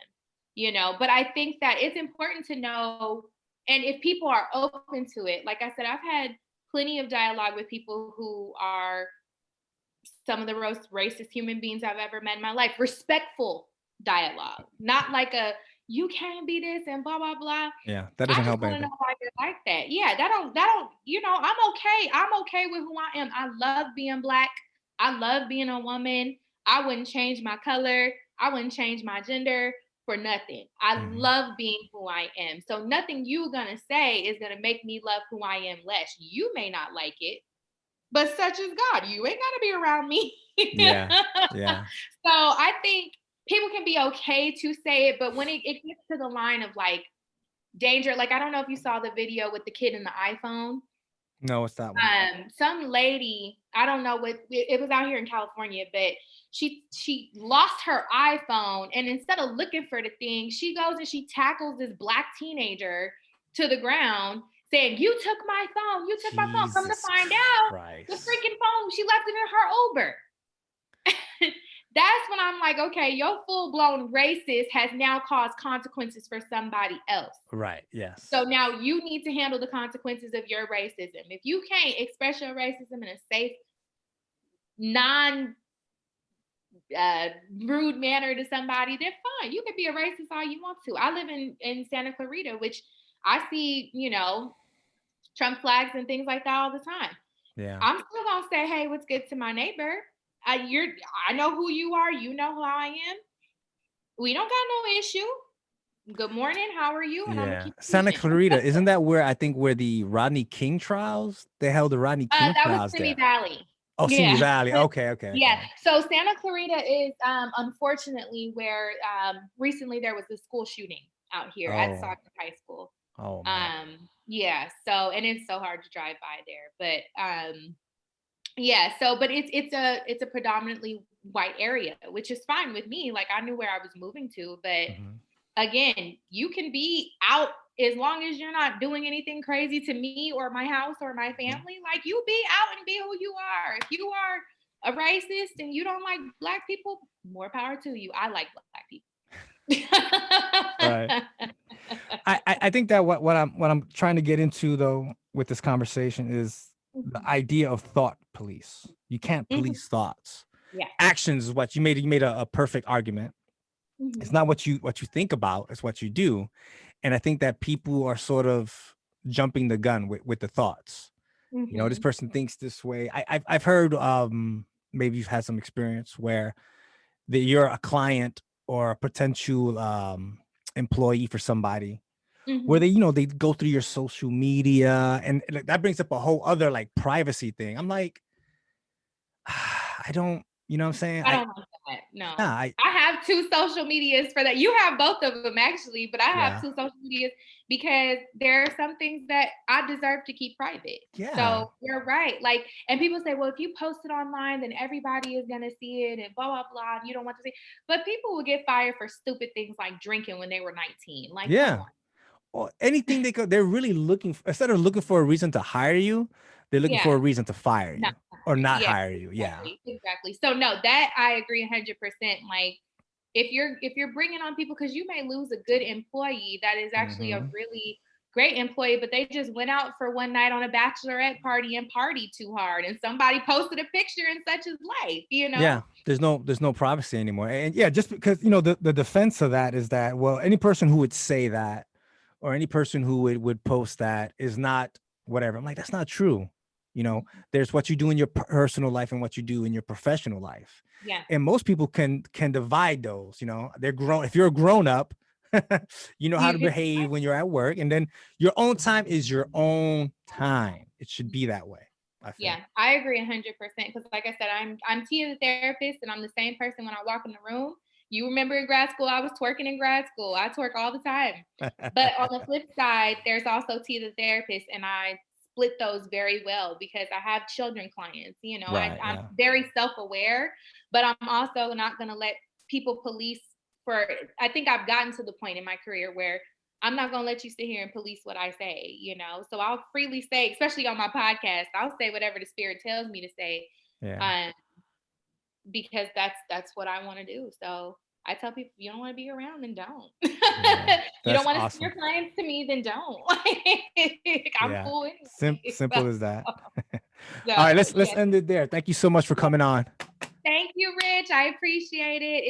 You know, but I think that it's important to know, and if people are open to it, like I said, I've had plenty of dialogue with people who are some of the most racist human beings I've ever met in my life. Respectful dialogue, not like a you can't be this and blah blah blah. Yeah, that doesn't help anything. Know why you're like that. Yeah, that don't. You know, I'm okay. I'm okay with who I am. I love being black. I love being a woman. I wouldn't change my color. I wouldn't change my gender for nothing. I love being who I am. So nothing you're gonna say is gonna make me love who I am less. You may not like it, but such is God. You ain't gotta be around me. Yeah. So I think people can be okay to say it, but when it gets to the line of like danger, like I don't know if you saw the video with the kid in the iPhone. No, it's that one. Some lady, I don't know what it was out here in California, but she lost her iPhone, and instead of looking for the thing, she goes and she tackles this black teenager to the ground, saying, "You took my phone. You took my phone." Come to find out, the freaking phone, she left it in her Uber. That's when I'm like, okay, your full-blown racist has now caused consequences for somebody else. Right. Yes. So now you need to handle the consequences of your racism. If you can't express your racism in a safe, non rude manner to somebody, then fine. You can be a racist all you want to. I live in Santa Clarita, which I see, you know, Trump flags and things like that all the time. Yeah. I'm still gonna say, hey, what's good to my neighbor? I know who you are. You know who I am. We don't got no issue. Good morning. How are you? And I'm gonna keep Santa Clarita, isn't that where the Rodney King trials? They held the Rodney King trials that was Simi Valley. Oh, Simi Valley. Okay. Yeah. So Santa Clarita is unfortunately where recently there was a school shooting out here at Stockton High School. Oh man. Yeah. So, and it's so hard to drive by there, but yeah. So, but it's a predominantly white area, which is fine with me. Like I knew where I was moving to, but again, you can be out as long as you're not doing anything crazy to me or my house or my family. Like you be out and be who you are. If you are a racist and you don't like black people, more power to you. I like black people. Right. I think that what I'm trying to get into though with this conversation is the idea of thought police. You can't police thoughts. Yeah. Actions is what you made a perfect argument. It's not what you think about, it's what you do. And I think that people are sort of jumping the gun with the thoughts. You know, this person thinks this way. I've heard maybe you've had some experience where you're a client or a potential employee for somebody where they go through your social media, and that brings up a whole other like privacy thing. I'm like, I don't, you know what I'm saying? I don't like that. No. Yeah, I have 2 social medias for that. You have both of them actually, but I have 2 social medias because there are some things that I deserve to keep private. yeah, So you're right. Like, and people say, well, if you post it online, then everybody is gonna see it and blah blah blah. And you don't want to see. But people will get fired for stupid things like drinking when they were 19. Like, come yeah. on. Or anything they could. They're really looking for, instead of looking for a reason to hire you, they're looking for Yeah. a reason to fire Not you or not yeah, hire you. Yeah. exactly. So no, that I agree 100%. Like, if you're bringing on people, because you may lose a good employee that is actually a Hmm. really great employee, but they just went out for one night on a bachelorette party and partied too hard, and somebody posted a picture and such as life, you Yeah. know? There's no privacy anymore. And yeah, just because, the defense of that is that, well, any person who would say that, or any person who would post that is not whatever. I'm like, that's not true. There's what you do in your personal life and what you do in your professional life. Yeah. And most people can divide those. They're grown. If you're a grown up, you know how You to can, behave when you're at work, and then your own time is your own time. It should be that way, I yeah, think. I agree 100% because, like I said, I'm Tia the therapist, and I'm the same person when I walk in the room. You remember in grad school, I was twerking in grad school. I twerk all the time. But on the flip side, there's also Tia the therapist, and I split those very well because I have children clients. Right. I'm Yeah. very self-aware, but I'm also not going to let people police for. I think I've gotten to the point in my career where I'm not going to let you sit here and police what I say. So I'll freely say, especially on my podcast, I'll say whatever the spirit tells me to say. Yeah. Um, because that's what I want to do. So I tell people, you don't want to be around, then don't. Yeah. You don't That's want to send awesome. your clients to me, then don't. Like, I'm Yeah. cool anyway. Simple as that. So, All right, let's yeah. end it there. Thank you so much for coming on. Thank you, Rich. I appreciate it.